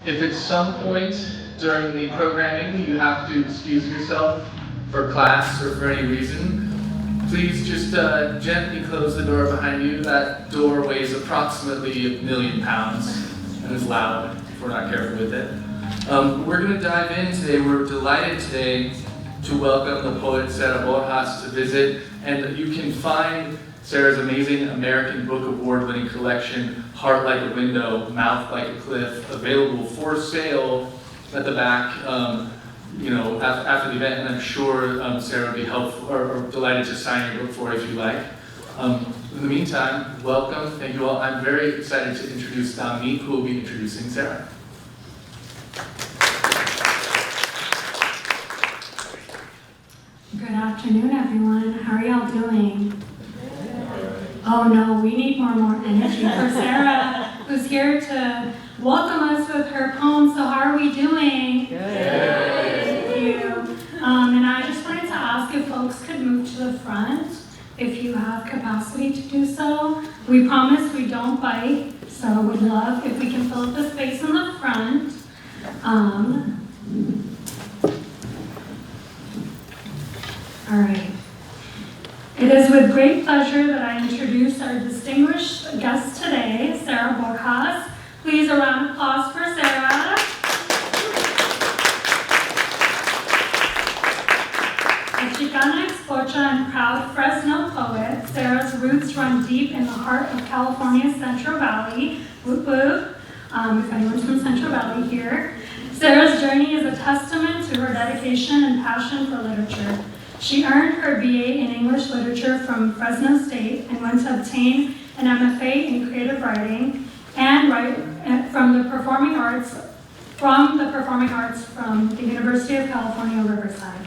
If at some point during the programming you have to excuse yourself for class or for any reason, please just gently close the door behind you. That door weighs approximately 1 million pounds and is loud if we're not careful with it. We're going to dive in today. We're delighted today to welcome the poet Sara Borjas to visit, and you can find Sara's amazing American Book Award-winning collection, Heart Like a Window, Mouth Like a Cliff, available for sale at the back, after the event, and I'm sure Sara would be helpful or delighted to sign your book for it if you like. In the meantime, welcome, thank you all. I'm very excited to introduce Noemi, who will be introducing Sara. Good afternoon, everyone. How are y'all doing? Oh no, we need more energy for Sara, who's here to welcome us with her poem. So how are we doing? Good. Thank you. And I just wanted to ask if folks could move to the front, if you have capacity to do so. We promise we don't bite, so we'd love if we can fill up the space in the front. All right. It is with great pleasure that I introduce our distinguished guest today, Sara Borjas. Please, a round of applause for Sara. A Chicana exporcha and proud Fresno poet, Sara's roots run deep in the heart of California's Central Valley. Whoop whoop. If anyone's from Central Valley here. Sara's journey is a testament to her dedication and passion for literature. She earned her BA in English Literature from Fresno State and went to obtain an MFA in Creative Writing and from the Performing Arts from the University of California, Riverside.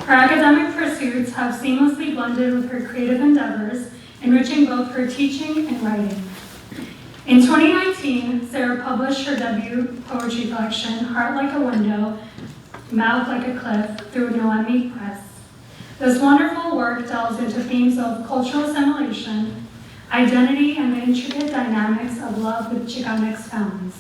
Her academic pursuits have seamlessly blended with her creative endeavors, enriching both her teaching and writing. In 2019, Sara published her debut poetry collection, Heart Like a Window, Mouth Like a Cliff, through Noemi Press. This wonderful work delves into themes of cultural assimilation, identity, and the intricate dynamics of love with Chicanx families.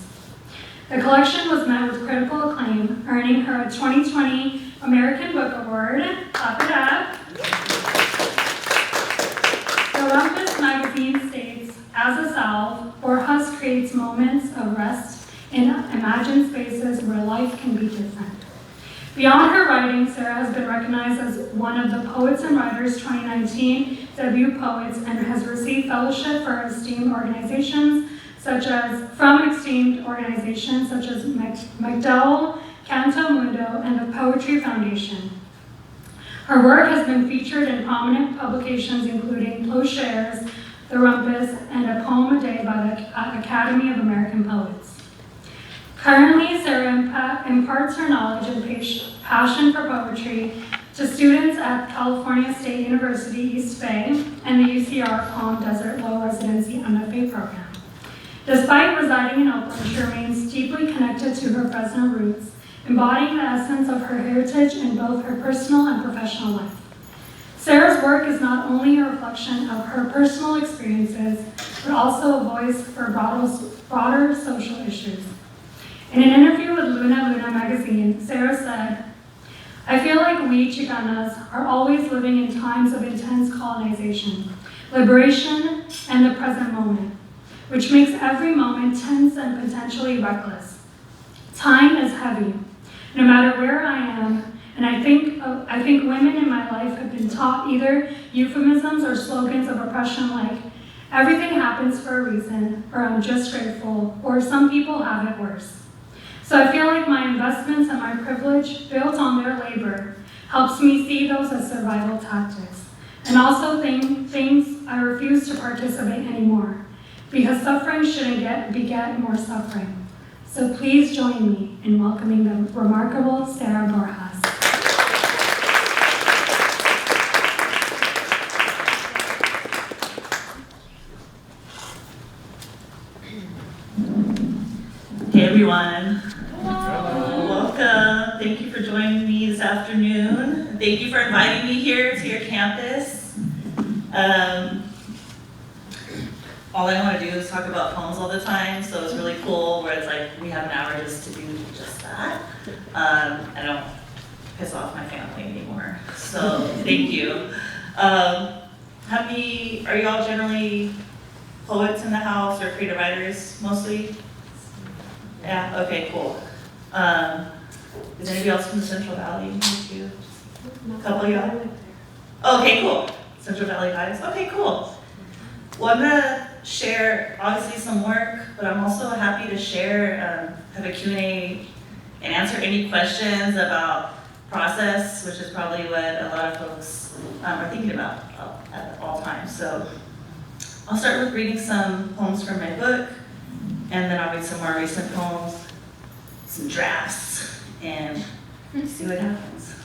The collection was met with critical acclaim, earning her a 2020 American Book Award. Clap it up. The Rumpus magazine states, as a salve, Borjas creates moments of rest in imagined spaces where life can be different. Beyond her writing, Sara has been recognized as one of the Poets and Writers 2019 debut poets and has received fellowship from esteemed organizations such as MacDowell, Canto Mundo, and the Poetry Foundation. Her work has been featured in prominent publications including Plowshares, The Rumpus, and A Poem a Day by the Academy of American Poets. Currently, Sara imparts her knowledge and passion for poetry to students at California State University East Bay and the UCR Palm Desert Low Residency MFA program. Despite residing in Oakland, she remains deeply connected to her Fresno roots, embodying the essence of her heritage in both her personal and professional life. Sara's work is not only a reflection of her personal experiences, but also a voice for broader social issues. In an interview with Luna magazine, Sara said, "I feel like we Chicanas are always living in times of intense colonization, liberation, and the present moment, which makes every moment tense and potentially reckless. Time is heavy, no matter where I am, and I think women in my life have been taught either euphemisms or slogans of oppression like, everything happens for a reason, or I'm just grateful, or some people have it worse. So I feel like my investments and my privilege built on their labor helps me see those as survival tactics, and also things I refuse to participate anymore, because suffering shouldn't beget more suffering. So please join me in welcoming the remarkable Sara Borjas." Hey everyone. Welcome. Thank you for joining me this afternoon. Thank you for inviting me here to your campus. all I want to do is talk about poems all the time, so it's really cool where it's like we have an hour just to do just that. I don't piss off my family anymore, so thank you. Are you all generally poets in the house or creative writers mostly? Yeah, okay, cool. Is anybody else from the Central Valley? A couple of y'all? Okay, cool. Central Valley vibes. Okay, cool. Well, I'm gonna share obviously some work, but I'm also happy to share, have a Q&A and answer any questions about process, which is probably what a lot of folks are thinking about at all times. So I'll start with reading some poems from my book, and then I'll read some more recent poems, some drafts, and see what happens.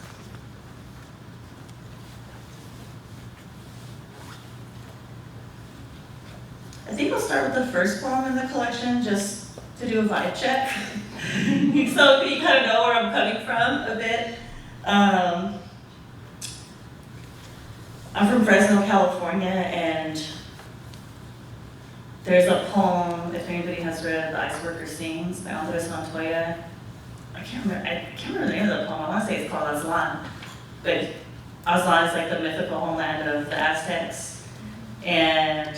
I think I'll start with the first poem in the collection, just to do a vibe check. So you kind of know where I'm coming from a bit. I'm from Fresno, California, and there's a poem, if anybody has read The Ice Worker Sings by Andres Montoya. I can't remember the name of the poem. I want to say it's called Aztlan. But Aztlan is like the mythical homeland of the Aztecs. And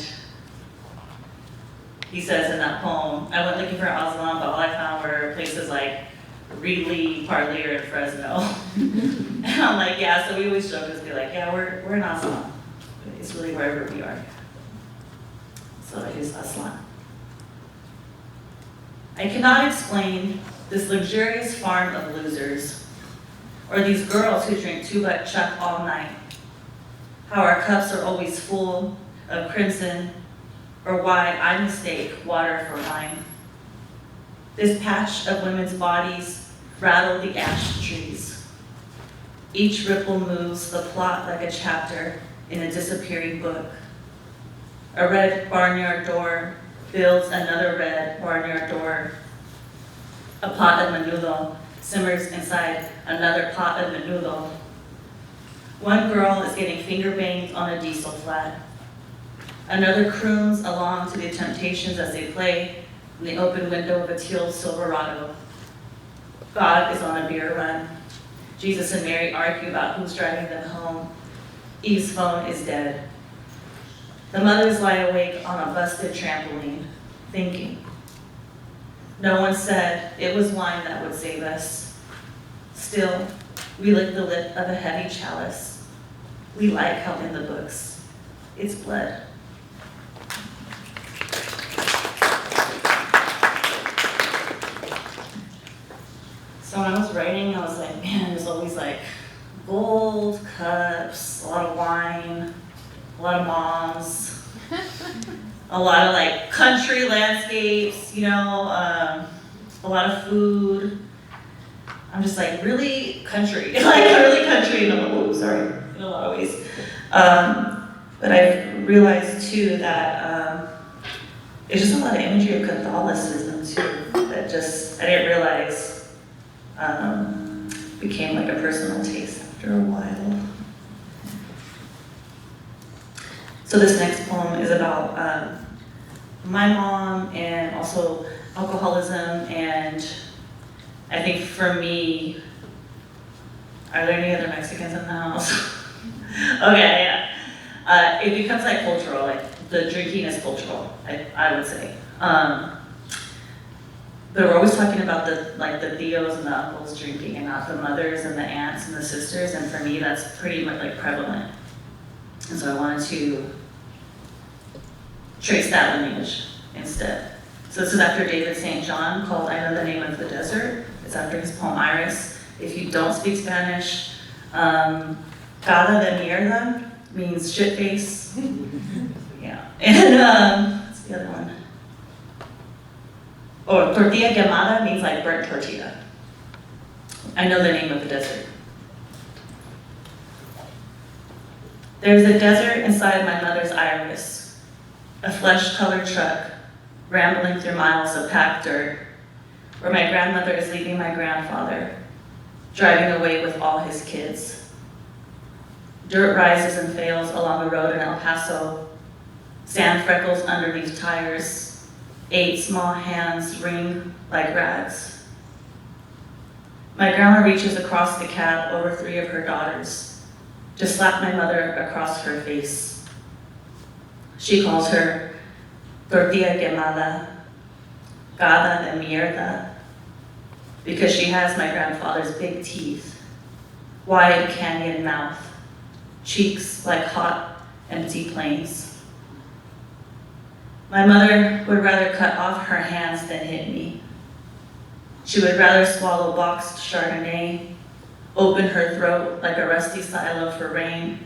he says in that poem, I went looking for Aztlan, but all I found were places like Reedley, Parlier, and Fresno. And I'm like, yeah, so we always joke and be like, yeah, we're in Aztlan. It's really wherever we are. So here's Aztlan. I cannot explain this luxurious farm of losers, or these girls who drink two-butt chuck all night, how our cups are always full of crimson, or why I mistake water for wine. This patch of women's bodies rattle the ash trees. Each ripple moves the plot like a chapter in a disappearing book. A red barnyard door builds another red barnyard door. A pot of menudo simmers inside another pot of menudo. One girl is getting finger banged on a diesel flat. Another croons along to the Temptations as they play in the open window of a teal Silverado. God is on a beer run. Jesus and Mary argue about who's driving them home. Eve's phone is dead. The mothers lie awake on a busted trampoline, thinking. No one said it was wine that would save us. Still, we lick the lip of a heavy chalice. We like how in the books, it's blood. So when I was writing, I was like, man, there's always like gold cups, a lot of wine, a lot of moms, a lot of like country landscapes, you know, a lot of food. I'm just like really country, like really country in a lot of ways. But I realized too that it's just a lot of imagery of Catholicism too, that just, I didn't realize became like a personal taste after a while. So this next poem is about my mom and also alcoholism, and I think for me, are there any other Mexicans in the house? Okay, yeah. It becomes like cultural, like the drinking is cultural, I would say. But we're always talking about the tios and the uncles drinking and not the mothers and the aunts and the sisters, and for me that's pretty much like prevalent. And so I wanted to trace that lineage instead. So this is after David St. John, called I Know the Name of the Desert. It's after his poem Iris. If you don't speak Spanish, cara de mierda means shit face. Yeah. And what's the other one? Or tortilla quemada means like burnt tortilla. I know the name of the desert. There's a desert inside my mother's iris, a flesh-colored truck rambling through miles of packed dirt, where my grandmother is leaving my grandfather, driving away with all his kids. Dirt rises and fails along the road in El Paso. sand freckles underneath tires, 8 small hands ring like rags. My grandma reaches across the cab over 3 of her daughters to slap my mother across her face. She calls her tortilla quemada, gada de mierda, because she has my grandfather's big teeth, wide canyon mouth, cheeks like hot, empty plains. My mother would rather cut off her hands than hit me. She would rather swallow boxed Chardonnay, open her throat like a rusty silo for rain,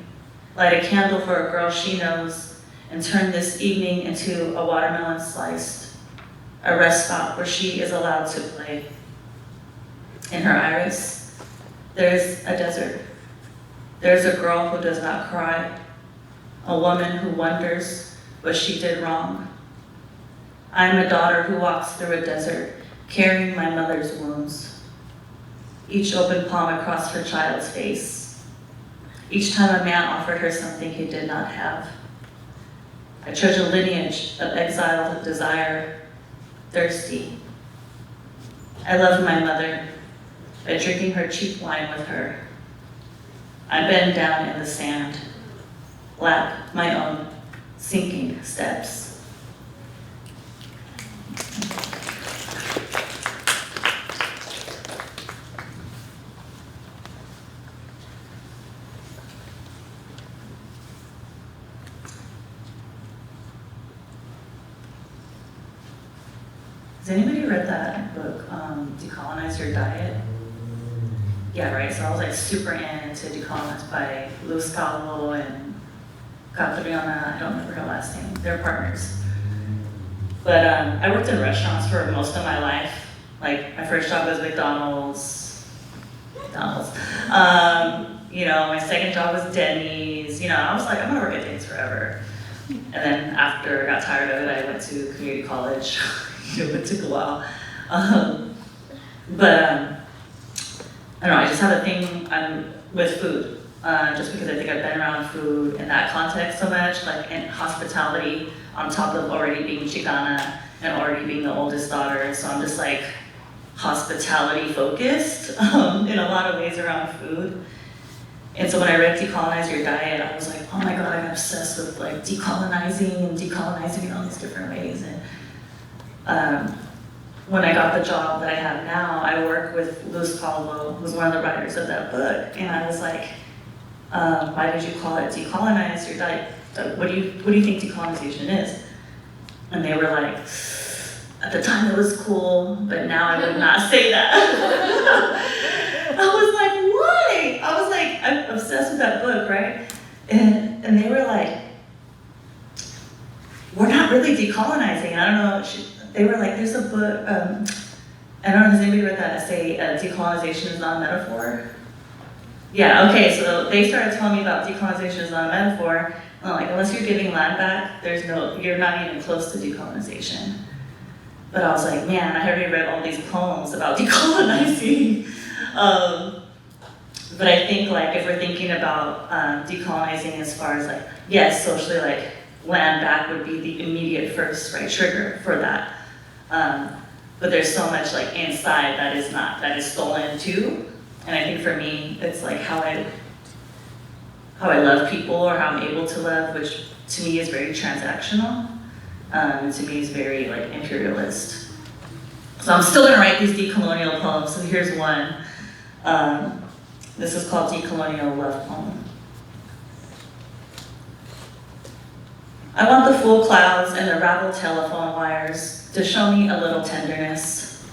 light a candle for a girl she knows, and turn this evening into a watermelon sliced, a rest stop where she is allowed to play. In her iris, there's a desert. There's a girl who does not cry, a woman who wonders what she did wrong. I am a daughter who walks through a desert, carrying my mother's wounds, each open palm across her child's face, each time a man offered her something he did not have. I trudge a lineage of exiled desire, thirsty. I love my mother by drinking her cheap wine with her. I bend down in the sand, lap my own sinking steps. Has anybody read that book, Decolonize Your Diet? Yeah, right, so I was like super into Decolonize by Lou Scalo and Catriona, I don't remember her last name, they're partners. But I worked in restaurants for most of my life. Like my first job was McDonald's. My second job was Denny's. I was like, I'm gonna work at Denny's forever. And then after I got tired of it, I went to community college. It took a while. I don't know, I just have a thing with food. Just because I think I've been around food in that context so much, like in hospitality, on top of already being Chicana and already being the oldest daughter. So I'm just like hospitality focused in a lot of ways around food. And so when I read Decolonize Your Diet, I was like, oh my God, I'm obsessed with like decolonizing in all these different ways. And when I got the job that I have now, I work with Luz Calvo, who's one of the writers of that book. And I was like, why did you call it Decolonize Your Diet? What do you think decolonization is? And they were like, at the time it was cool, but now I would not say that. I was like, why? I was like, I'm obsessed with that book, right? And they were like, we're not really decolonizing. I don't know. They were like, there's a book, I don't know, has anybody read that essay, Decolonization is Not a Metaphor? Yeah, okay, so they started telling me about decolonization is not a metaphor. And I'm like, unless you're giving land back, you're not even close to decolonization. But I was like, man, I already read all these poems about decolonizing. But I think like if we're thinking about decolonizing as far as like, yes, socially like land back would be the immediate first trigger for that. But there's so much like inside that is stolen too. And I think for me, it's like how I love people or how I'm able to love, which to me is very transactional. And to me is very like imperialist. So I'm still gonna write these decolonial poems. So here's one. This is called Decolonial Love Poem. I want the full clouds and the raveled telephone wires to show me a little tenderness.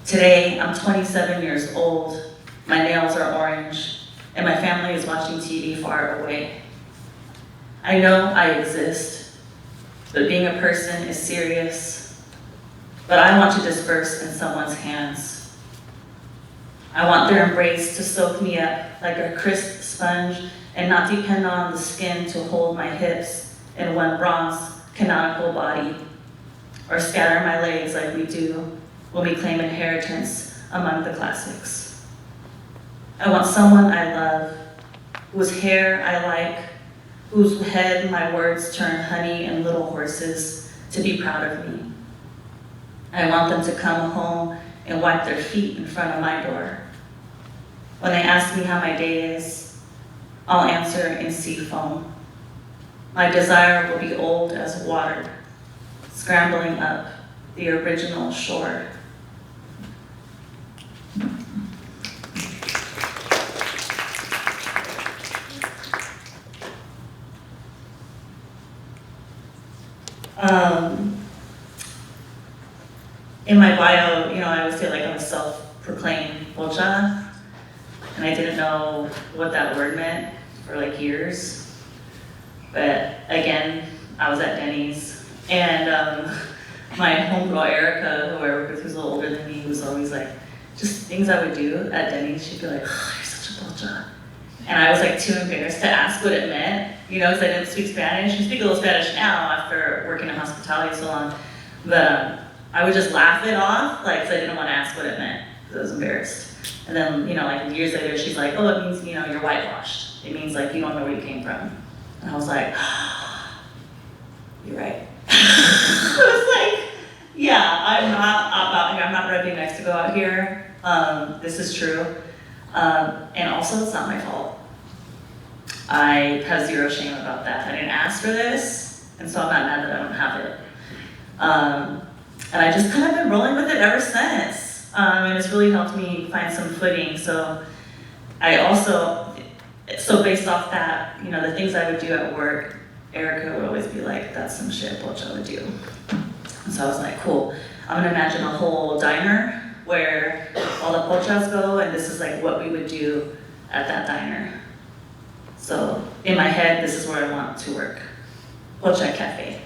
Today, I'm 27 years old. My nails are orange, and my family is watching TV far away. I know I exist, but being a person is serious. But I want to disperse in someone's hands. I want their embrace to soak me up like a crisp sponge and not depend on the skin to hold my hips in one bronze canonical body, or scatter my legs like we do when we claim inheritance among the classics. I want someone I love, whose hair I like, whose head my words turn honey and little horses to be proud of me. I want them to come home and wipe their feet in front of my door. When they ask me how my day is, I'll answer in sea foam. My desire will be old as water, scrambling up the original shore. In my bio, I always say like I'm a self-proclaimed pocha, and I didn't know what that word meant for like years. But again, I was at Denny's, and my homegirl Erica, who I work with, who's a little older than me, was always like, just things I would do at Denny's, she'd be like, oh, you're such a pocha. And I was like too embarrassed to ask what it meant, because I didn't speak Spanish. I speak a little Spanish now after working in hospitality so long, but I would just laugh it off, like, 'cause I didn't want to ask what it meant, because I was embarrassed. And then, like years later, she's like, oh, it means, you're whitewashed. It means like you don't know where you came from. And I was like, you're right. I was like, yeah, I'm not ready next to go out here. This is true. And also, it's not my fault. I have zero shame about that. I didn't ask for this, and so I'm not mad that I don't have it. And I just kind of been rolling with it ever since. And it's really helped me find some footing. So based off that, the things I would do at work, Erica would always be like, that's some shit Pocha would do. And so I was like, cool. I'm gonna imagine a whole diner where all the pochas go, and this is like what we would do at that diner. So in my head, this is where I want to work. Pocha Cafe.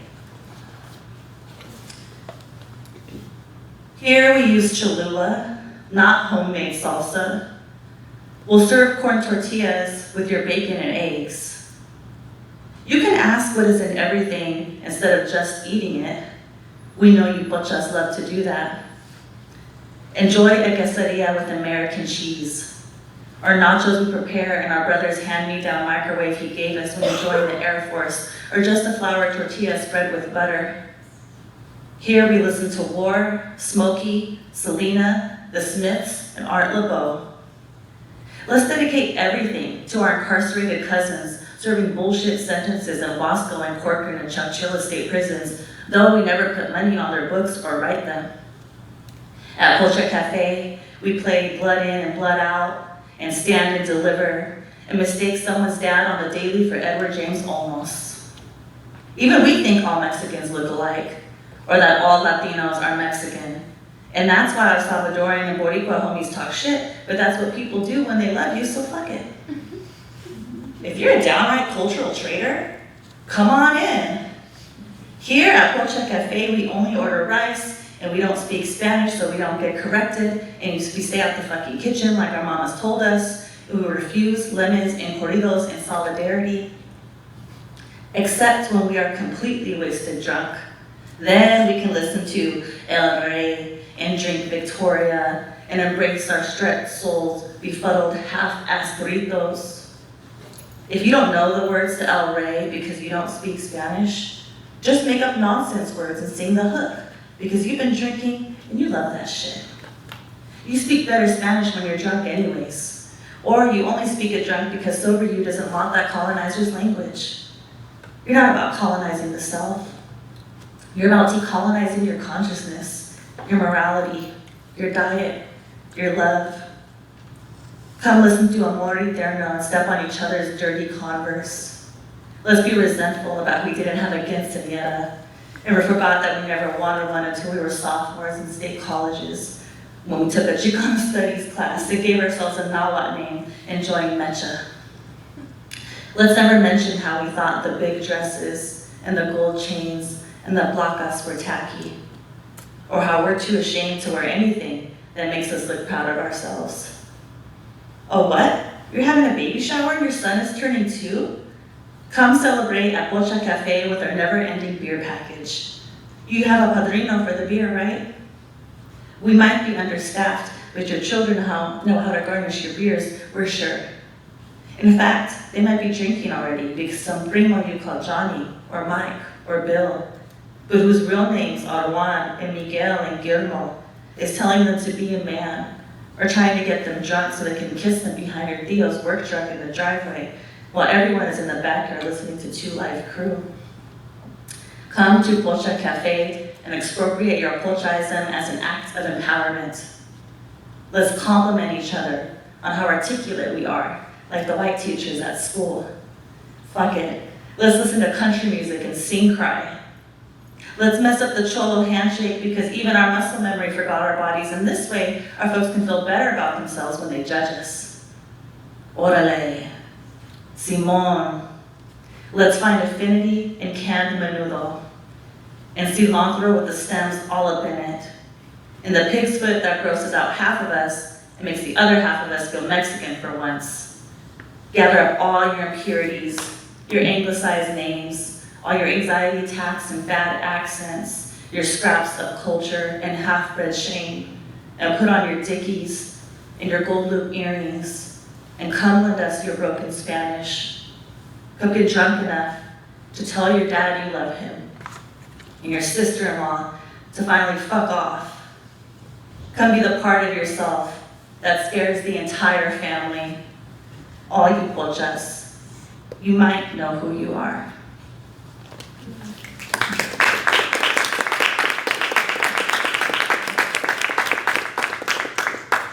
Here we use Cholula, not homemade salsa. We'll serve corn tortillas with your bacon and eggs. You can ask what is in everything instead of just eating it. We know you pochas love to do that. Enjoy a quesadilla with American cheese, or nachos we prepare in our brother's hand-me-down microwave he gave us when he joined the Air Force, or just a flour tortilla spread with butter. Here we listen to War, Smokey, Selena, The Smiths, and Art LeBeau. Let's dedicate everything to our incarcerated cousins serving bullshit sentences in Wasco and Corcoran and Chowchilla state prisons, though we never put money on their books or write them. At Pocha Cafe, we play Blood In and Blood Out, and Stand and Deliver, and mistake someone's dad on the daily for Edward James Olmos. Even we think all Mexicans look alike, or that all Latinos are Mexican. And that's why our Salvadoran and Boricua homies talk shit, but that's what people do when they love you, so fuck it. If you're a downright cultural traitor, come on in. Here at Pocha Cafe, we only order rice, and we don't speak Spanish, so we don't get corrected, and we stay out the fucking kitchen like our mamas told us, and we refuse lemons and corridos in solidarity, except when we are completely wasted drunk. Then we can listen to El Rey and drink Victoria and embrace our stretched souls, befuddled half-assed burritos. If you don't know the words to El Rey because you don't speak Spanish, just make up nonsense words and sing the hook because you've been drinking and you love that shit. You speak better Spanish when you're drunk anyways, or you only speak it drunk because sober you doesn't want that colonizer's language. You're not about colonizing the self. You're about decolonizing your consciousness, your morality, your diet, your love. Come listen to Amor Eterno and step on each other's dirty Converse. Let's be resentful about we didn't have a quinceañera, and we forgot that we never wanted one until we were sophomores in state colleges when we took a Chicano studies class and gave ourselves a Nahuatl name, enjoying mecha. Let's never mention how we thought the big dresses and the gold chains and the placas were tacky, or how we're too ashamed to wear anything that makes us look proud of ourselves. Oh, what? You're having a baby shower and your son is turning 2? Come celebrate at Pocha Cafe with our never-ending beer package. You have a padrino for the beer, right? We might be understaffed, but your children know how to garnish your beers, we're sure. In fact, they might be drinking already because some primo you call Johnny, or Mike, or Bill, but whose real names are Juan and Miguel and Guillermo, is telling them to be a man, or trying to get them drunk so they can kiss them behind your Theo's work truck in the driveway, while everyone is in the backyard listening to Two Live Crew. Come to Pocha Cafe and expropriate your Pochaism as an act of empowerment. Let's compliment each other on how articulate we are, like the white teachers at school. Fuck it. Let's listen to country music and sing cry. Let's mess up the Cholo handshake because even our muscle memory forgot our bodies, and this way our folks can feel better about themselves when they judge us. Orale. Simón. Let's find affinity in canned menudo and cilantro with the stems all up in it. In the pig's foot that grosses out half of us and makes the other half of us feel Mexican for once. Gather up all your impurities, your anglicized names, all your anxiety attacks and bad accents, your scraps of culture and half-bred shame, and put on your dickies and your gold loop earrings, and come lend us your broken Spanish. Come get drunk enough to tell your dad you love him, and your sister-in-law to finally fuck off. Come be the part of yourself that scares the entire family. All you pochas, you might know who you are.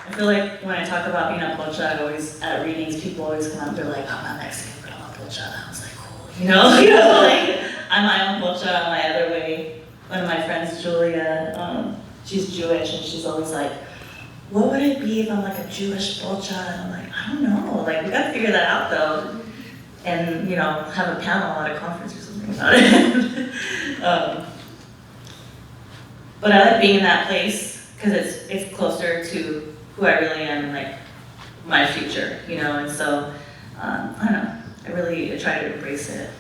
I feel like when I talk about being a pocha, at readings, people always come up, they're like, I'm not Mexican, but I'm a pocha. And I was like, cool, like, I'm my own pocha, I'm my other way. One of my friends, Julia, she's Jewish, and she's always like, what would it be if I'm like a Jewish pocha? And I'm like, I don't know, like, we gotta figure that out though. And, have a panel at a conference or something about it. But I like being in that place, because it's closer to who I really am, and like my future, and so, I don't know, I try to embrace it.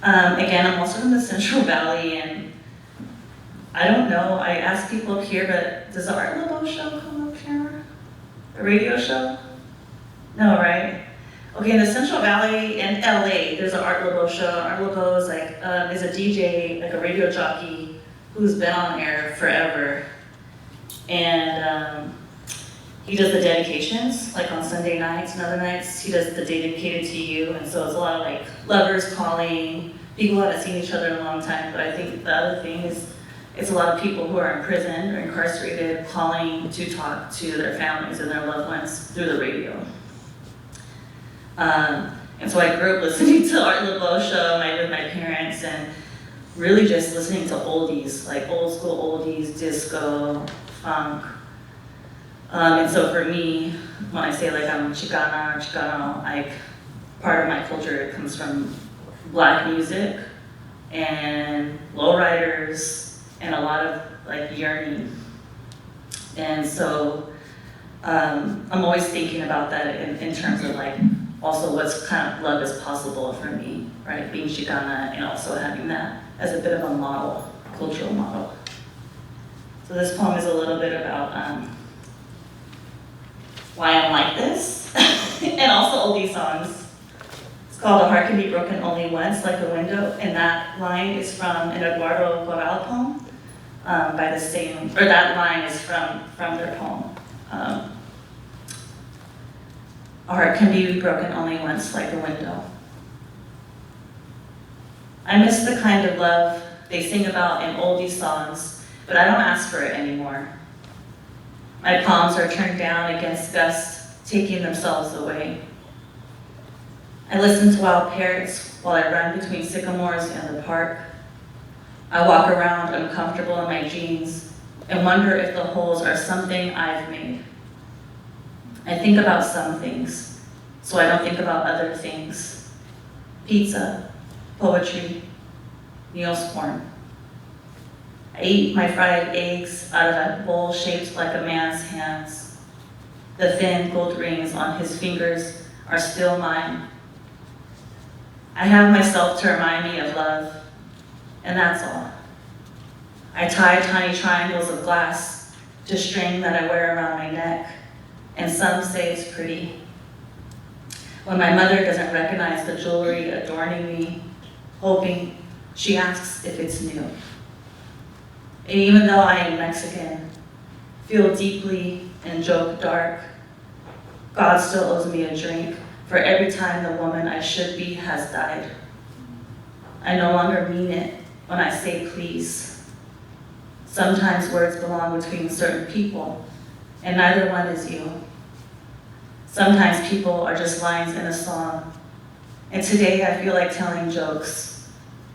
Again, I'm also from the Central Valley, and I don't know, I ask people up here, but does the Art Lobo show come up here? A radio show? No, right? Okay, in the Central Valley and LA, there's an Art Lobo show. Art Lobo is is a DJ, like a radio jockey, who's been on air forever. And he does the dedications, like on Sunday nights and other nights. He does the dedicated to you, and so it's a lot of like lovers calling, people who haven't seen each other in a long time. But I think the other thing is, it's a lot of people who are in prison or incarcerated calling to talk to their families and their loved ones through the radio. And so I grew up listening to Art Lobo show with my parents, and really just listening to oldies, like old school oldies, disco, funk. And so for me, when I say like I'm Chicana or Chicano, like part of my culture comes from Black music and lowriders and a lot of like yearning. And so I'm always thinking about that in terms of like also what's kind of love is possible for me, right? Being Chicana and also having that as a bit of a model, cultural model. So this poem is a little bit about why I'm like this, and also oldie songs. It's called A Heart Can Be Broken Only Once, Like a Window, and that line is from an Eduardo Corral poem by the same, or that line is from their poem. A heart can be broken only once, like a window. I miss the kind of love they sing about in oldie songs, but I don't ask for it anymore. My palms are turned down against gusts, taking themselves away. I listen to wild parrots while I run between sycamores and the park. I walk around uncomfortable in my jeans and wonder if the holes are something I've made. I think about some things, so I don't think about other things. Pizza, poetry, Neil's porn. I eat my fried eggs out of a bowl shaped like a man's hands. The thin gold rings on his fingers are still mine. I have myself to remind me of love, and that's all. I tie tiny triangles of glass to string that I wear around my neck. and some say it's pretty. When my mother doesn't recognize the jewelry adorning me, hoping, she asks if it's new. And even though I am Mexican, feel deeply and joke dark, God still owes me a drink for every time the woman I should be has died. I no longer mean it when I say please. Sometimes words belong between certain people, and neither one is you. Sometimes people are just lines in a song, and today I feel like telling jokes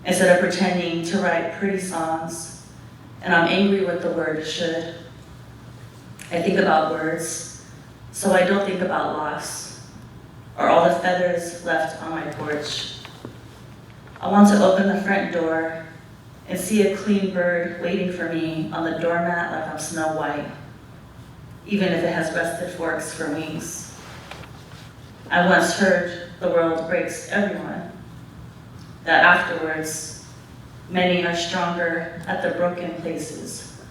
instead of pretending to write pretty songs, and I'm angry with the word should. I think about words, so I don't think about loss, or all the feathers left on my porch. I want to open the front door and see a clean bird waiting for me on the doormat like I'm Snow White, even if it has rusted forks for wings. I once heard the world breaks everyone, that afterwards, many are stronger at the broken places.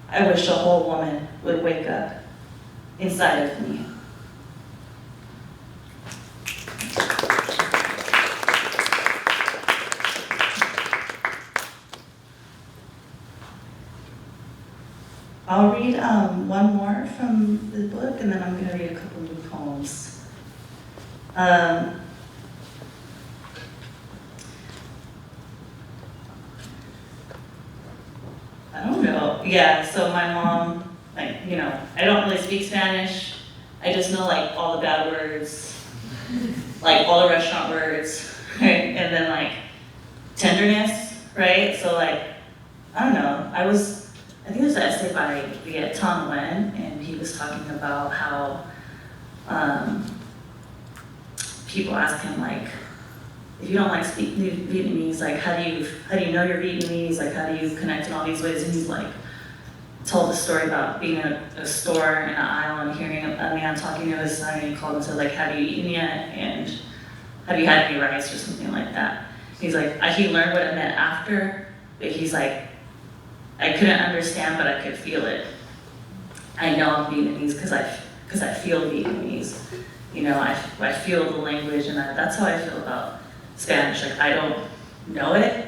I wish a whole woman would wake up inside of me. I'll read one more from the book, and then I'm going to read a couple new poems. I don't know. Yeah, so my mom, I don't really speak Spanish. I just know all the bad words, all the restaurant words, right? And then tenderness, right? So I don't know. I think there's an essay by Viet-Thanh Nguyen, and he was talking about how people ask him if you don't speak Vietnamese, how do you know you're Vietnamese? How do you connect in all these ways? And he's told a story about being in a store in an aisle and hearing a man talking to his son, and he called him and said have you eaten yet? And have you had any rice or something like that? He's he learned what it meant after, but he's I couldn't understand, but I could feel it. I know I'm Vietnamese because I feel Vietnamese. I feel the language, and that's how I feel about Spanish. I don't know it,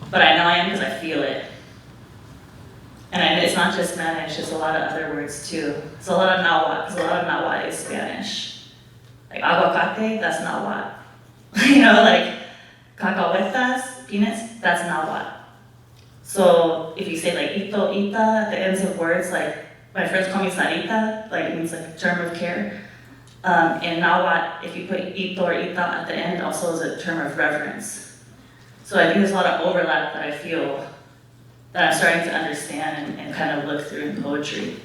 but I know I am because I feel it. And it's not just Spanish, it's a lot of other words too. It's a lot of Nahuatl, because a lot of Nahuatl is Spanish. Aguacate, that's Nahuatl. Cacahuetas, peanuts, that's Nahuatl. So if you say ito, ita at the ends of words, my friends call me Sarita, it means term of care. In Nahuatl, if you put ito or ita at the end, also is a term of reverence. So I think there's a lot of overlap that I feel that I'm starting to understand and kind of look through in poetry.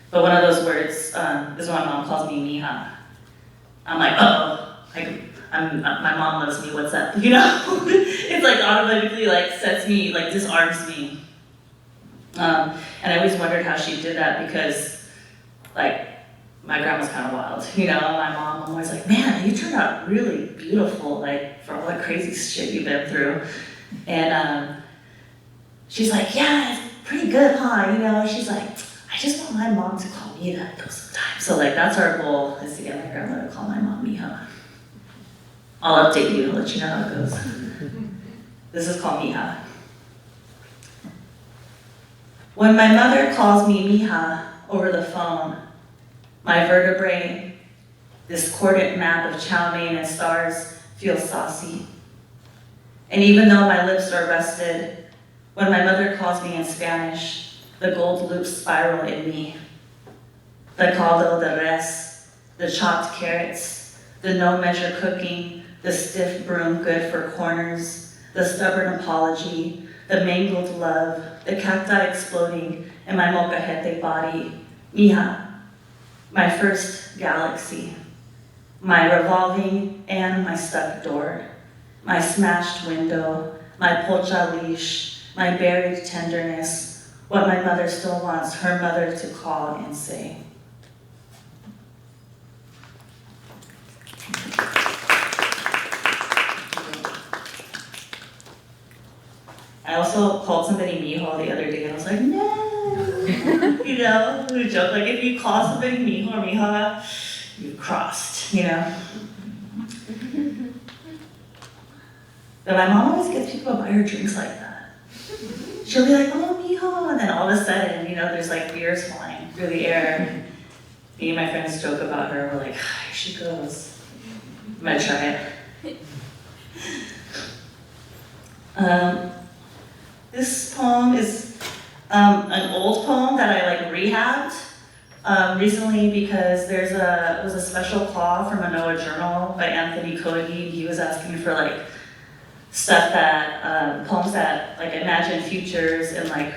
But one of those words is when my mom calls me mija. I'm uh-oh, my mom loves me, what's up? It's automatically sets me, disarms me. And I always wondered how she did that because my grandma's kind of wild, my mom always man, you turned out really beautiful, for all the crazy shit you've been through. And she's yeah, it's pretty good, huh? She's I just want my mom to call me that though sometimes. So that's our goal, is to get my grandma to call my mom mija. I'll update you and let you know how it goes. This is called mija. When my mother calls me mija over the phone, my vertebrae, this coordinate map of chow mein and stars, feels saucy. And even though my lips are rusted, when my mother calls me in Spanish, the gold loops spiral in me. The caldo de res, the chopped carrots, the no measure cooking, the stiff broom good for corners, the stubborn apology, the mangled love, the cacti exploding in my molcajete body, mija, my first galaxy, my revolving and my stuck door, my smashed window, my pocha leash, my buried tenderness, what my mother still wants her mother to call and say. I also called somebody mijo the other day, and I was no. you know, who joke, like, if you call somebody mijo or mija, you've crossed, you know? But my mom always gets people to buy her drinks like that. She'll be like, oh, mijo, and then all of a sudden, you know, there's like beers flying through the air. Me and my friends joke about her, we're like, here she goes. I'm gonna try it. This poem is an old poem that I like rehabbed recently because there was a special call from a Noah journal by Anthony Cody. He was asking for like stuff that, poems that like imagine futures and like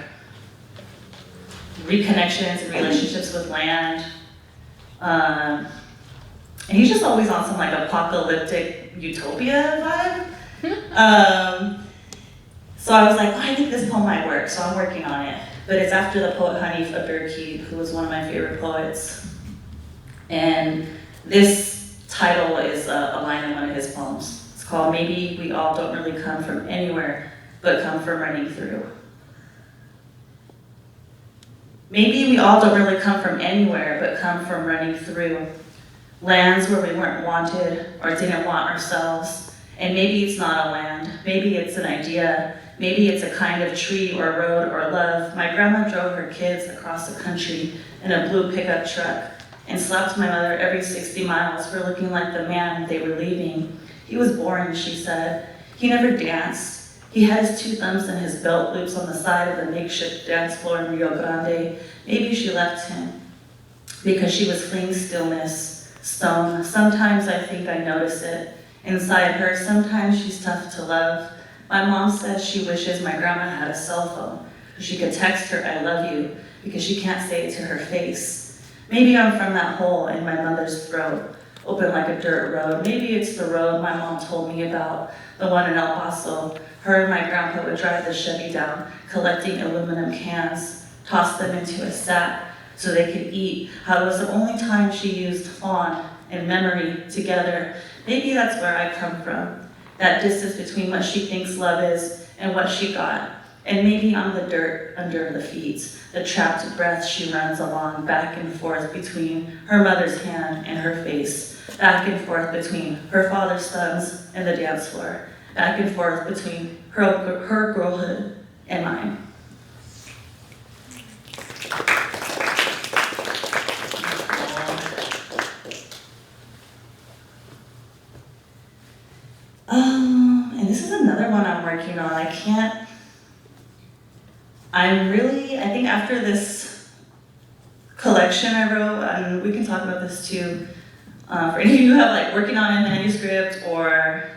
reconnections and relationships with land. And he's just always on some like apocalyptic utopia vibe. So I was like, oh, I think this poem might work, so I'm working on it. But it's after the poet Hanif Abdurraqib, who was one of my favorite poets. And this title is a line in one of his poems. It's called Maybe We All Don't Really Come From Anywhere, But Come From Running Through. Maybe we all don't really come from anywhere, but come from running through. Lands where we weren't wanted or didn't want ourselves. And maybe it's not a land, maybe it's an idea, maybe it's a kind of tree or road or love. My grandma drove her kids across the country in a blue pickup truck and slapped my mother every 60 miles for looking like the man they were leaving. He was boring, she said. He never danced. He had his 2 thumbs in his belt loops on the side of the makeshift dance floor in Rio Grande. Maybe she left him because she was fleeing stillness, stone. Sometimes I think I notice it. Inside her, sometimes she's tough to love. My mom says she wishes my grandma had a cell phone so she could text her, I love you, because she can't say it to her face. Maybe I'm from that hole in my mother's throat, open like a dirt road. Maybe it's the road my mom told me about, the one in El Paso. Her and my grandpa would drive the Chevy down, collecting aluminum cans, toss them into a sack so they could eat. How it was the only time she used fawn and memory together. Maybe that's where I come from, that distance between what she thinks love is and what she got. And maybe I'm the dirt under the feet, the trapped breath she runs along, back and forth between her mother's hand and her face, back and forth between her father's thumbs and the dance floor, back and forth between her girlhood and mine. And this is another one I'm working on. I think after this collection I wrote, and we can talk about this too, for any of you who have like working on a manuscript or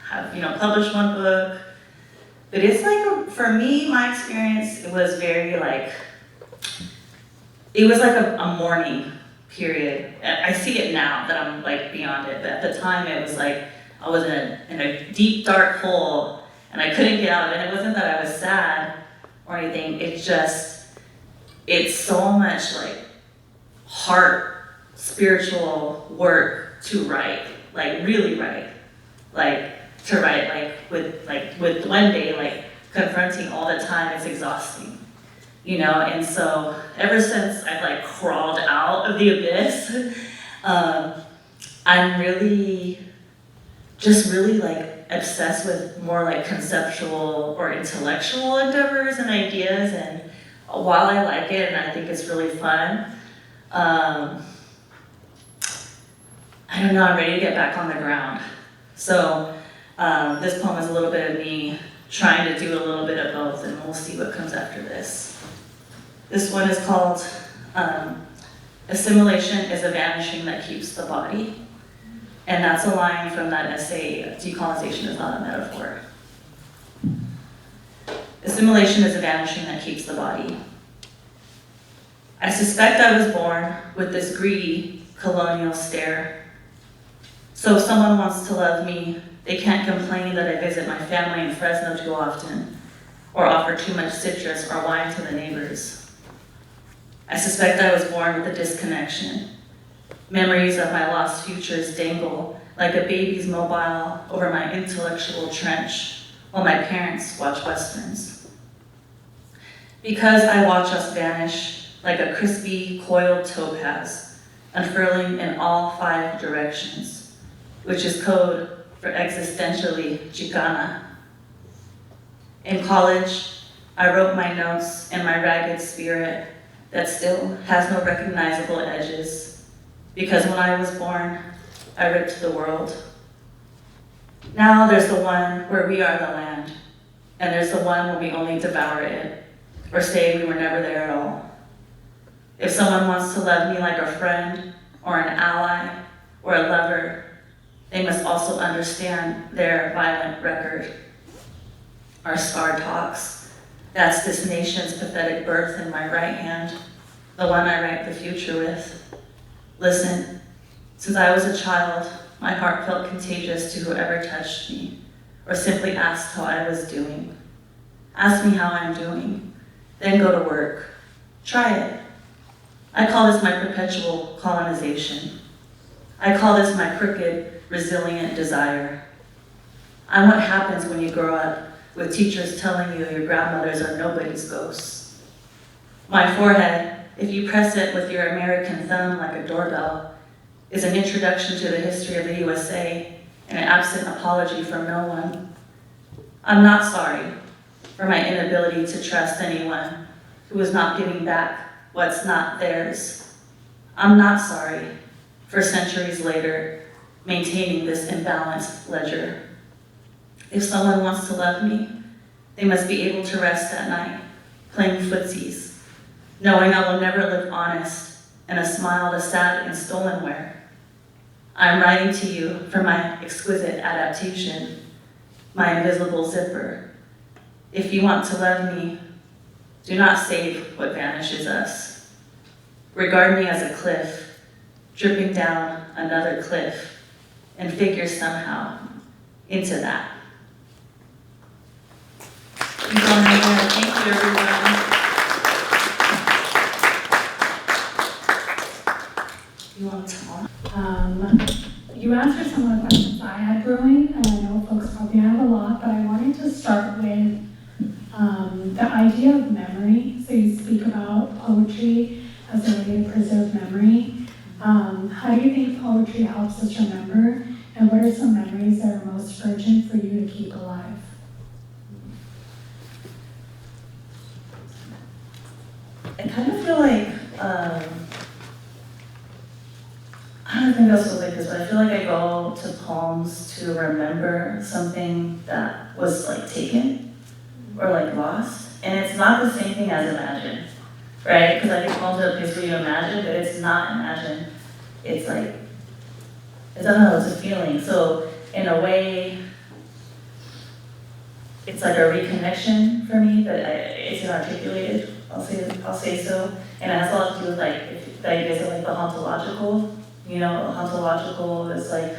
have, published one book, but it's like, for me, my experience, it was very like, it was like a mourning period. I see it now that I'm like beyond it, but at the time it was like, I was in a deep, dark hole, and I couldn't get out of it. And it wasn't that I was sad or anything. It's so much like heart, spiritual work to write, like really write, like to write, with one day, like confronting all the time. It's exhausting, And so ever since I've like crawled out of the abyss, I'm really like obsessed with more like conceptual or intellectual endeavors and ideas, and while I like it and I think it's really fun, I don't know, I'm ready to get back on the ground. So this poem is a little bit of me trying to do a little bit of both, and we'll see what comes after this. This one is called Assimilation is a Vanishing That Keeps the Body. And that's a line from that essay, Decolonization is Not a Metaphor. Assimilation is a vanishing that keeps the body. I suspect I was born with this greedy colonial stare. So if someone wants to love me, they can't complain that I visit my family in Fresno too often, or offer too much citrus or wine to the neighbors. I suspect I was born with a disconnection. Memories of my lost futures dangle like a baby's mobile over my intellectual trench while my parents watch Westerns. Because I watch us vanish, like a crispy coiled topaz, unfurling in all 5 directions, which is code for existentially Chicana. In college, I wrote my notes in my ragged spirit that still has no recognizable edges, because when I was born, I ripped the world. Now there's the one where we are the land, and there's the one where we only devour it, or say we were never there at all. If someone wants to love me like a friend, or an ally, or a lover, they must also understand their violent record. Our scar talks, that's this nation's pathetic birth in my right hand, the one I write the future with. Listen, since I was a child, my heart felt contagious to whoever touched me, or simply asked how I was doing. Ask me how I'm doing, then go to work. Try it. I call this my perpetual colonization. I call this my crooked, resilient desire. I'm what happens when you grow up with teachers telling you your grandmothers are nobody's ghosts. My forehead, if you press it with your American thumb like a doorbell, is an introduction to the history of the USA and an absent apology from no one. I'm not sorry for my inability to trust anyone who is not giving back what's not theirs. I'm not sorry for centuries later maintaining this imbalanced ledger. If someone wants to love me, they must be able to rest at night, playing footsies, knowing I will never look honest and a smile to sad and stolen wear. I'm writing to you for my exquisite adaptation, my invisible zipper. If you want to love me, do not save what vanishes us. Regard me as a cliff, dripping down another cliff, and figure somehow into that. Thank you, everyone. You want to talk? You answered some of the questions I had brewing, and I know folks probably have a lot, but I wanted to start with the idea of memory. So you speak about poetry as a way to preserve memory. How do you think poetry helps us remember, and what are some memories that are most urgent for you to keep alive? I kind of feel like, I don't think that's like this, but I feel like I go to poems to remember something that was like taken or like lost. And it's not the same thing as imagine, right? Because I think poems are a place where you imagine, but it's not imagine. It's like, I don't know, it's a feeling. So in a way, it's like a reconnection for me, but it's inarticulated. I'll say so. And it has a lot to do with like, if the ideas of like the ontological. You know, ontological is like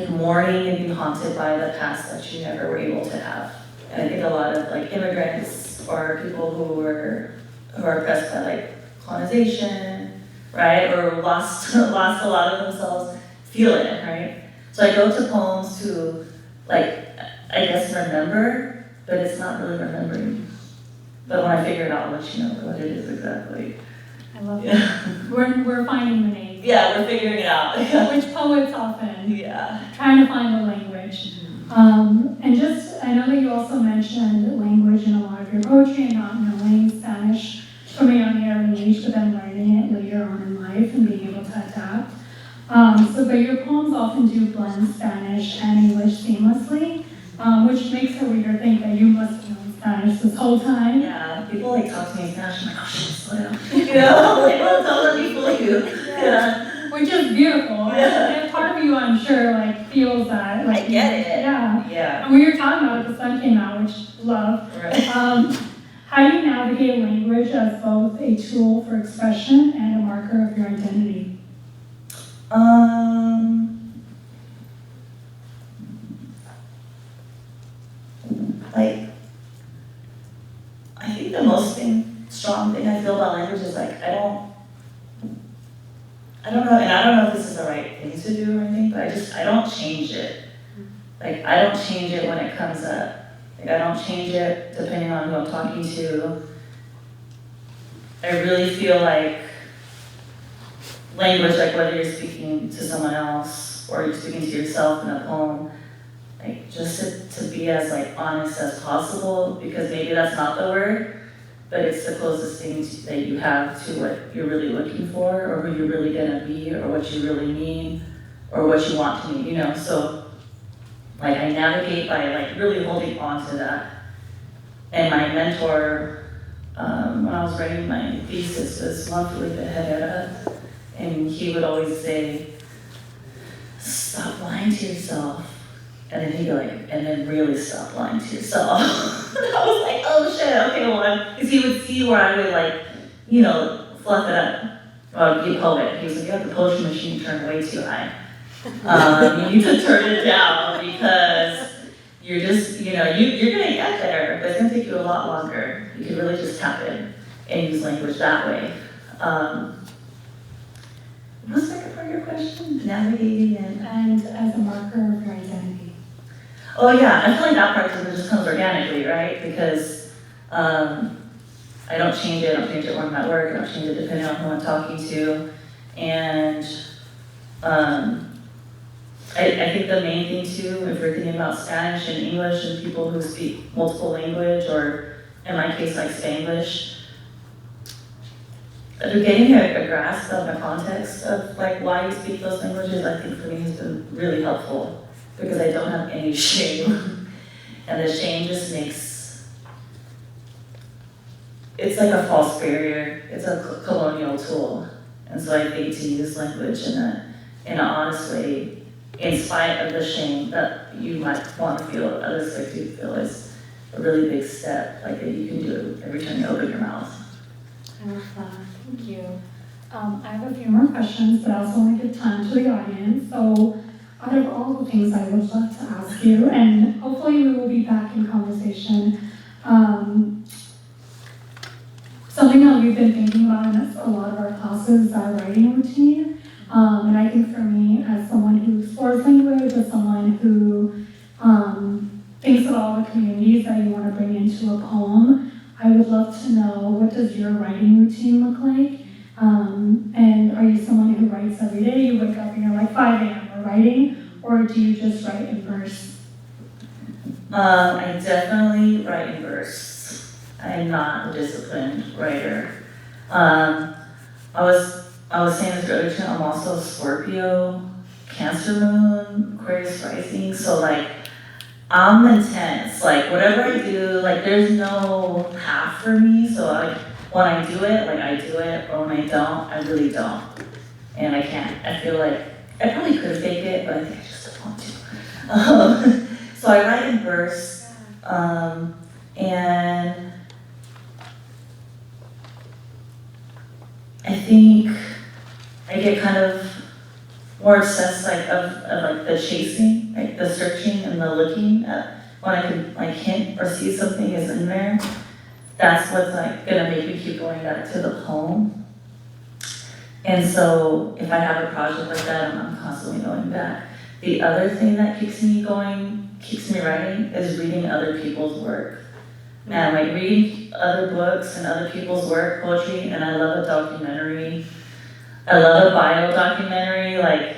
mourning and being haunted by the past that you never were able to have. And I think a lot of like immigrants or people who are oppressed by like colonization, right, or lost a lot of themselves, feel it, right? So I go to poems to like, I guess remember, but it's not really remembering. But when I figure it out, I'll let you know what it is exactly. I love that. We're finding the name. Yeah, we're figuring it out. Which poets often. Yeah. Trying to find the language. And just, I know that you also mentioned language in a lot of your poetry and not knowing Spanish from a young early age, but then learning it later on in life and being able to adapt. But your poems often do blend Spanish and English seamlessly, which makes a reader think that you must have known Spanish this whole time. Yeah, people like talk to me in Spanish, I'm like, oh shit, slow down. You know, like, don't let me fool you. Yeah. Which is beautiful. Yeah. And part of you, I'm sure, like feels that. Like, I get it. Yeah. Yeah. And when you're talking about it, the sun came out, which love. Right. How do you navigate language as both a tool for expression and a marker of your identity? Like, I think the most strong thing I feel about language is like, I don't know, and I don't know if this is the right thing to do or anything, but I don't change it. Like, I don't change it when it comes up. Like, I don't change it depending on who I'm talking to. I really feel like language, like whether you're speaking to someone else or you're speaking to yourself in a poem, like just to be as like honest as possible, because maybe that's not the word, but it's the closest thing that you have to what you're really looking for, or who you're really gonna be, or what you really mean, or what you want to mean, you know? So like I navigate by like really holding on to that. And my mentor, when I was writing my thesis, was Juan Felipe Herrera, and he would always say, stop lying to yourself. And then he'd be like, and then really stop lying to yourself. And I was like, oh shit, okay, well, because he would see where I would like, you know, fluff it up. Well, be a poet. He was like, you have the poetry machine turned way too high. You need to turn it down because you're just, you know, you're gonna get there, but it's gonna take you a lot longer. You can really just tap in and use language that way. What's the second part of your question? Navigating And as a marker of your identity. Oh yeah, I feel like that part just comes organically, right? Because I don't change it. I don't change it when I'm at work. I don't change it depending on who I'm talking to. And I think the main thing too, if we're thinking about Spanish and English and people who speak multiple language, or in my case like Spanglish, getting a grasp of the context of like why you speak those languages, I think for me has been really helpful, because I don't have any shame. And the shame just makes, it's like a false barrier. It's a colonial tool. And so I think to use language in an honest way, in spite of the shame that you might want to feel, others like you feel, is a really big step, like that you can do every time you open your mouth. I love that. Thank you. I have a few more questions, but I also want to give time to the audience. So out of all the things I would love to ask you, and hopefully we will be back in conversation, something that we've been thinking about in a lot of our classes is our writing routine. And I think for me, as someone who explores language, as someone who thinks of all the communities that you want to bring into a poem, I would love to know, what does your writing routine look like? And are you someone who writes every day? You wake up and you're like 5 a.m. we're writing, or do you just write in verse? I definitely write in verse. I'm not a disciplined writer. I was saying this earlier too, I'm also Scorpio, Cancer moon, Aquarius rising, so like I'm intense. Like whatever I do, like there's no half for me. So like when I do it, like I do it, or when I don't, I really don't. And I can't. I feel like I probably could fake it, but I think I just don't want to. So I write in verse, and I think I get kind of more obsessed like of like the chasing, like the searching and the looking at when I can like hint or see something is in there. That's what's like gonna make me keep going back to the poem. And so if I have a project like that, I'm constantly going back. The other thing that keeps me going, keeps me writing, is reading other people's work. And like reading other books and other people's work, poetry, and I love a documentary. I love a bio documentary. Like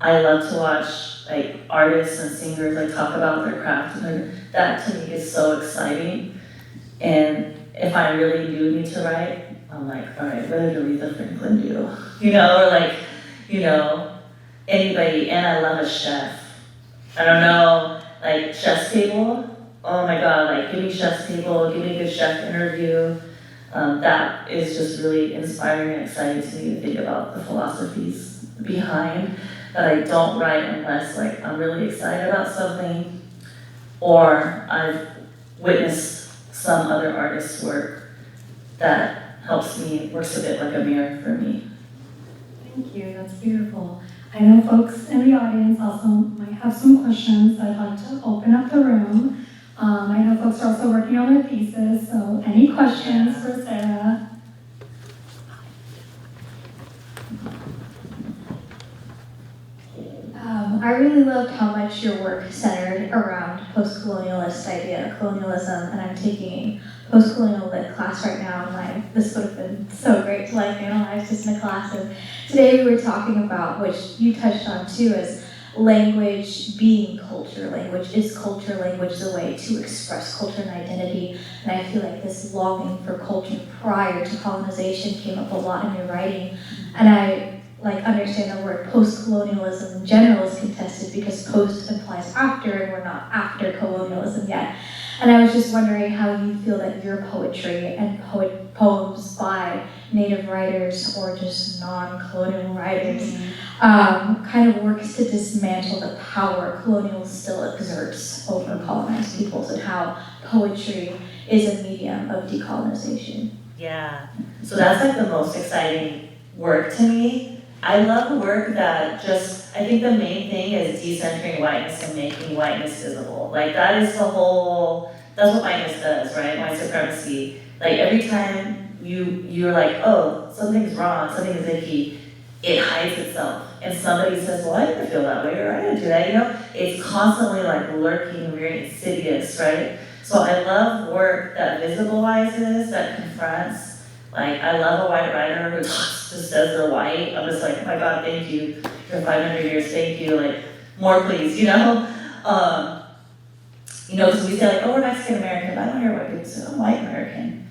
I love to watch like artists and singers like talk about their craft, and that to me is so exciting. And if I really do need to write, I'm like, all right, what did Aretha Franklin do? You know, or like, you know, anybody. And I love a chef. I don't know, like Chef's Table. Oh my God, like give me Chef's Table, give me a good chef interview. That is just really inspiring and exciting to me to think about the philosophies behind. But I don't write unless like I'm really excited about something, or I've witnessed some other artist's work that helps me, works a bit like a mirror for me. Thank you, that's beautiful. I know folks in the audience also might have some questions. I'd like to open up the room. I know folks are also working on their thesis, so any questions for Sara? I really loved how much your work centered around post-colonialist idea, colonialism, and I'm taking post-colonial lit class right now, and this would have been so great to analyze just in a class. And today we were talking about, which you touched on too, is language being culture. Language is culture. Language is a way to express culture and identity. And I feel like this longing for culture prior to colonization came up a lot in your writing. And I understand the word post-colonialism in general is contested because post implies after, and we're not after colonialism yet. And I was just wondering how you feel that your poetry and poems by Native writers or just non-colonial writers kind of works to dismantle the power colonials still exerts over colonized peoples, and how poetry is a medium of decolonization. Yeah, so that's like the most exciting work to me. I love work that I think the main thing is decentering whiteness and making whiteness visible. That is that's what whiteness does, right? White supremacy. Every time you're like, oh, something's wrong, something is icky, it hides itself. And somebody says, well, I didn't feel that way, or I didn't do that, It's constantly lurking, very insidious, right? So I love work that visibilizes, that confronts. I love a white writer who just says they're white. I'm just like, oh my God, thank you for 500 years, thank you, more please, because we say oh, we're Mexican American, but I don't hear white people say, I'm white American.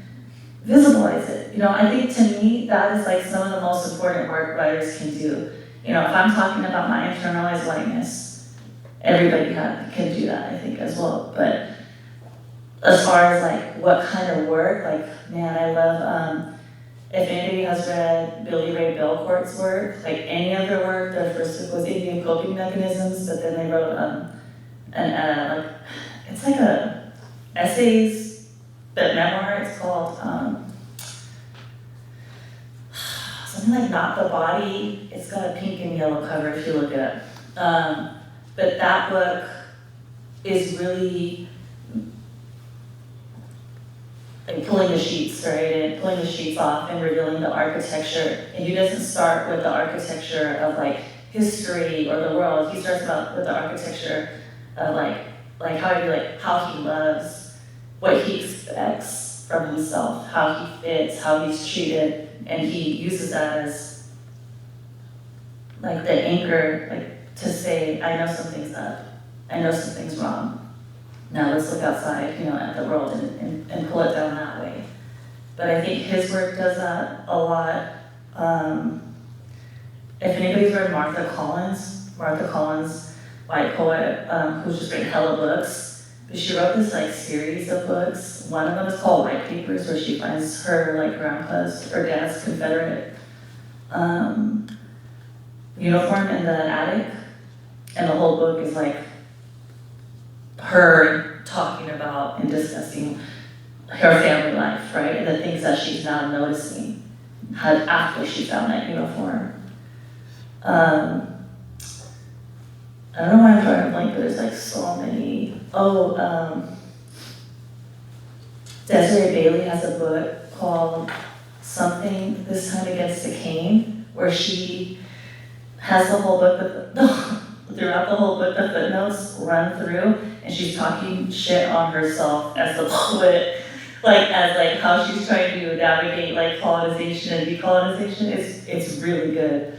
Visibilize it. I think to me, that is some of the most important work writers can do. If I'm talking about my internalized whiteness, everybody can do that, I think, as well. But as far as what kind of work, man, I love, if anybody has read Billy Ray Belcourt's work, any of their work, their first book was Indian coping mechanisms, but then they wrote it's a essays, but memoir. It's called something like Not the Body. It's got a pink and yellow cover if you look it up. But that book is really pulling the sheets, right? And pulling the sheets off and revealing the architecture. And he doesn't start with the architecture of history or the world. He starts with the architecture of how he loves, what he expects from himself, how he fits, how he's treated, and he uses that as the anchor, to say, I know something's up, I know something's wrong. Now let's look outside, at the world and pull it down that way. But I think his work does that a lot. If anybody's read Martha Collins, white poet, who's just written hella books, but she wrote this series of books. One of them is called White Papers, where she finds her grandpa's or dad's Confederate uniform in the attic, and the whole book is her talking about and discussing her family life, right? And the things that she's now noticing after she found that uniform. I don't know why I'm trying to blank, but there's so many. Desiree Bailey has a book called Something, This Time Against the Cane, where she has the whole book, throughout the whole book, the footnotes run through, and she's talking shit on herself as the poet, as how she's trying to navigate colonization and decolonization. It's really good.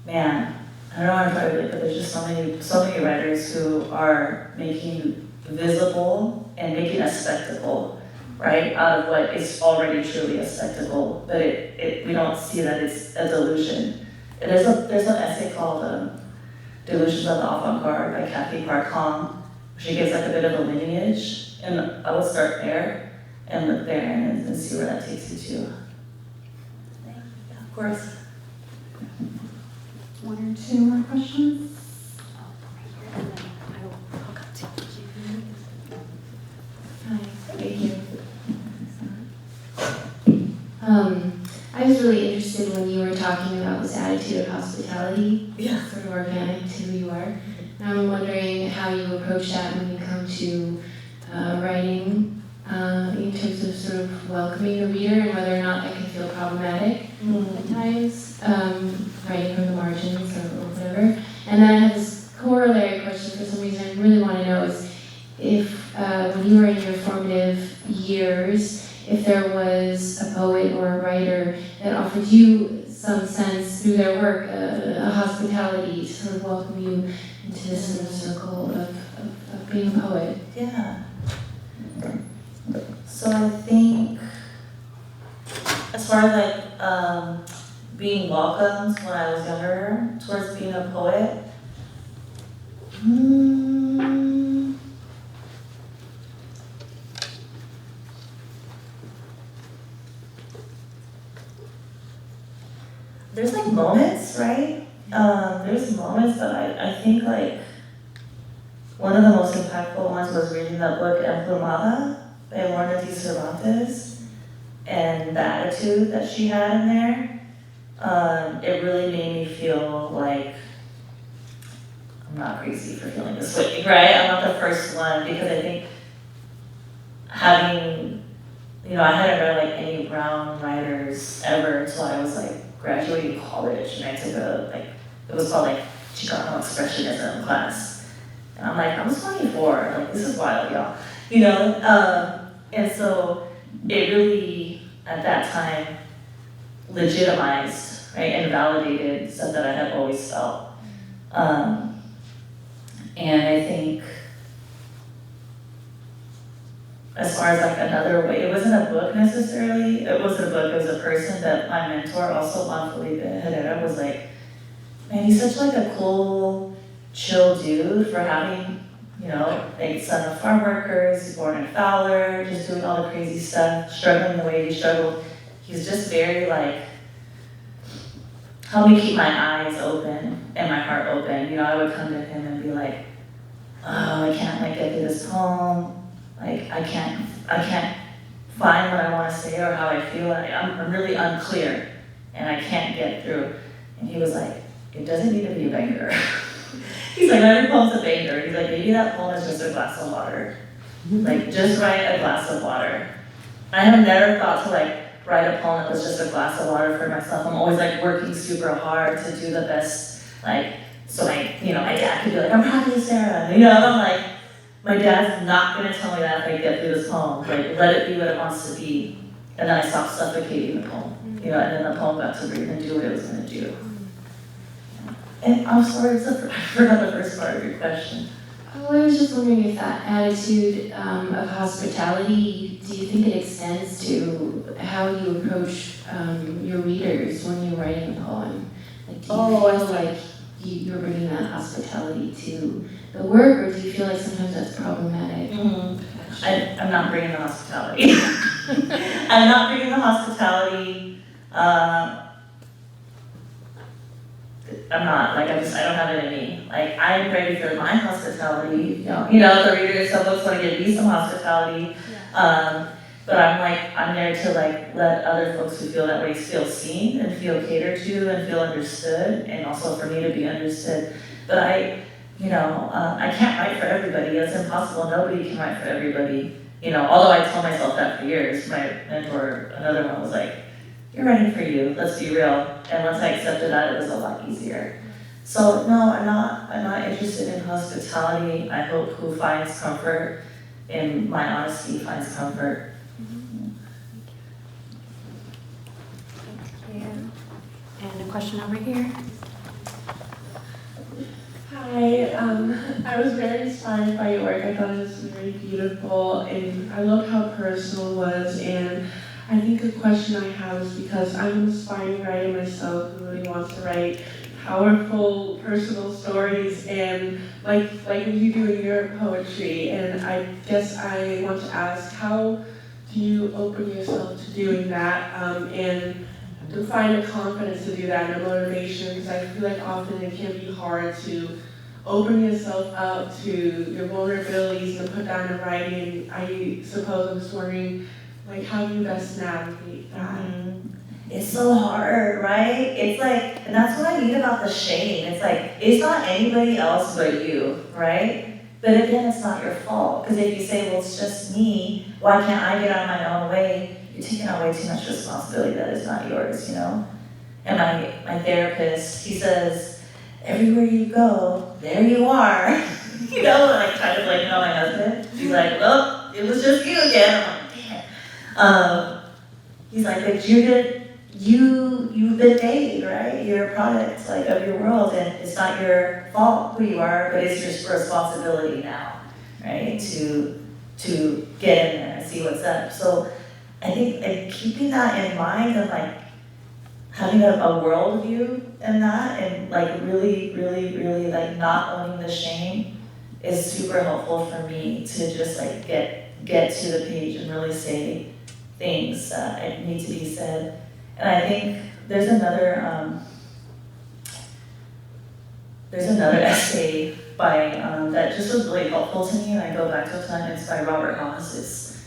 Man, I don't know how to try to, but there's just so many writers who are making visible and making a spectacle, right, out of what is already truly a spectacle, but we don't see that it's a delusion. There's an essay called Delusions of the Avant-Garde by Kathy Park Hong. She gives a bit of a lineage, and I would start there and look there and see where that takes you to. Yeah, of course. One or two more questions? Hi, thank you. I was really interested when you were talking about this attitude of hospitality, sort of organic to who you are. And I'm wondering how you approach that when you come to writing in terms of sort of welcoming the reader and whether or not that can feel problematic at times, writing from the margins or whatever. And then I have this corollary question for some reason I really want to know is if, when you were in your formative years, if there was a poet or a writer that offered you some sense through their work, a hospitality to sort of welcome you into this sort of circle of being a poet. Yeah. So I think, as far as like being welcomed when I was younger towards being a poet, there's like moments, right? There's moments, but I think like one of the most impactful ones was reading that book Emplumada by Lorna D. Cervantes, and the attitude that she had in there. It really made me feel like I'm not crazy for feeling this way, right? I'm not the first one, because I think having, I hadn't read like any Brown writers ever until I was like graduating college, and I took it was called like Chicano Expressionism class. And I'm like, I'm 24, like this is wild, y'all. And so it really, at that time, legitimized, right, and validated stuff that I had always felt. And I think, as far as like another way, it wasn't a book necessarily, it wasn't a book, it was a person that my mentor, also Juan Felipe Herrera, was like, man, he's such like a cool, chill dude for having, like son of farm workers, born in Fowler, just doing all the crazy stuff, struggling the way he struggled. He's just very like, help me keep my eyes open and my heart open. I would come to him and be like, oh, I can't like get through this poem. Like I can't find what I want to say or how I feel. I'm really unclear and I can't get through. And he was like, it doesn't need to be a banger. He's like, every poem's a banger. He's like, maybe that poem is just a glass of water. Like, just write a glass of water. I have never thought to like write a poem that was just a glass of water for myself. I'm always like working super hard to do the best, like, so my dad could be like, I'm proud of you, Sarah. And I'm like, my dad's not gonna tell me that if I get through this poem. Like, let it be what it wants to be. And then I stopped suffocating the poem, and then the poem got to breathe and do what it was gonna do. And I'm sorry, I forgot the first part of your question. Oh, I was just wondering if that attitude of hospitality, do you think it extends to how you approach your readers when you're writing a poem? Like, do you feel like you're bringing that hospitality to the work, or do you feel like sometimes that's problematic? I'm not bringing the hospitality. I'm not bringing the hospitality. I'm not, like, I don't have it in me. Like, I'm ready for my hospitality, the readers of books want to give me some hospitality. But I'm there to, like, let other folks who feel that way feel seen and feel catered to and feel understood, and also for me to be understood. But I can't write for everybody. It's impossible. Nobody can write for everybody. Although I told myself that for years. My mentor, another one, was like, you're writing for you, let's be real. And once I accepted that, it was a lot easier. So no, I'm not interested in hospitality. I hope who finds comfort in my honesty finds comfort. Thank you. And a question over here. Hi, I was very inspired by your work. I thought it was very beautiful, and I loved how personal it was. And I think the question I have is because I'm an aspiring writer myself who really wants to write powerful, personal stories, and like you do in your poetry. And I guess I want to ask, how do you open yourself to doing that, and to find a confidence to do that and a motivation? Because I feel like often it can be hard to open yourself up to your vulnerabilities and put that in writing. I suppose I'm just wondering, like, how do you best navigate that? It's so hard, right? It's like, and that's what I mean about the shame. It's like, it's not anybody else but you, right? But again, it's not your fault, because if you say, well, it's just me, why can't I get out of my own way? You're taking on way too much responsibility that is not yours, you know? And my therapist, he says, everywhere you go, there you are. You know, like trying to blame it on my husband. He's like, well, it was just you again. I'm like, damn. He's like, but you've been made, right? You're a product like of your world, and it's not your fault who you are, but it's your responsibility now, right? To get in there and see what's up. So I think like, keeping that in mind and like having a worldview in that, and like really, really, really like not owning the shame is super helpful for me to just like get to the page and really say things that need to be said. And I think there's another essay by that just was really helpful to me, and I go back to a time. It's by Robert Haas.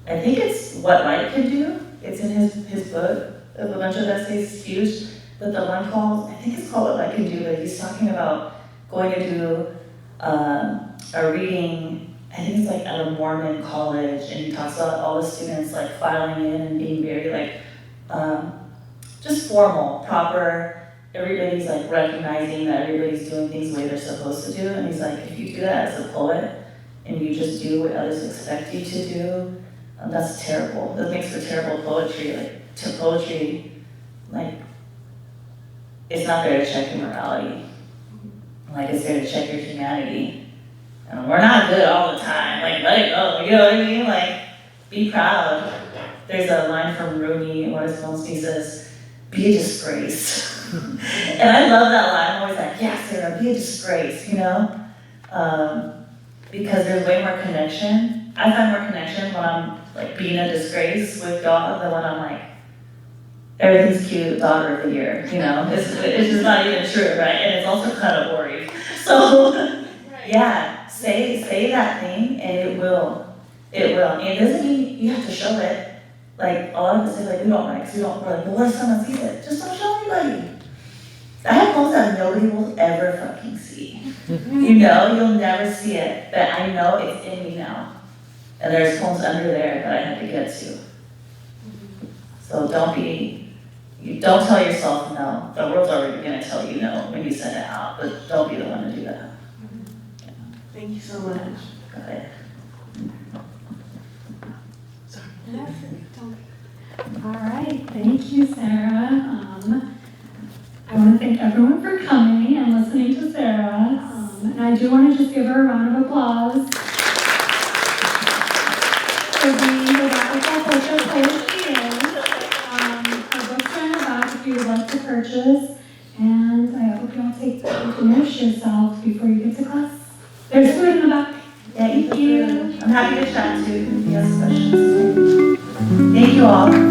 I think it's What Light Can Do. It's in his book of a bunch of essays. It's huge, but the one called, I think it's called What Light Can Do. But he's talking about going to do a reading. I think it's like at a Mormon college, and he talks about all the students like filing in and being very like just formal, proper. Everybody's like recognizing that everybody's doing things the way they're supposed to do. And he's like, if you do that as a poet and you just do what others expect you to do, that's terrible. That makes for terrible poetry. Like to poetry, like it's not there to check your morality. Like it's there to check your humanity. And we're not good all the time. Like let it go. You know what I mean? Like be proud. There's a line from Rumi in one of his poems. He says, "Be a disgrace." And I love that line. I'm always like, yeah, Sarah, be a disgrace, you know? Because there's way more connection. I find more connection when I'm like being a disgrace with God than when I'm like, everything's cute, daughter of the year, you know? It's just not even true, right? And it's also kind of boring. So, yeah, say that thing and it will. It will. And it doesn't mean you have to show it. Like, a lot of us say, like, we don't like, we're like, well, what if someone sees it? Just don't show anybody. I have poems that nobody will ever fucking see. You know, you'll never see it, but I know it's in me now. And there's poems under there that I have to get to. So don't tell yourself no. The world's already gonna tell you no when you send it out, but don't be the one to do that. Thank you so much. Got it. All right, thank you, Sarah. I want to thank everyone for coming and listening to Sarah. And I do want to just give her a round of applause for being the radical culture poet she is. Her books are in the back if you would like to purchase. And I hope you all take time to nourish yourself before you get to class. There's food in the back. Thank you. I'm happy to chat to you if you have questions. Thank you all.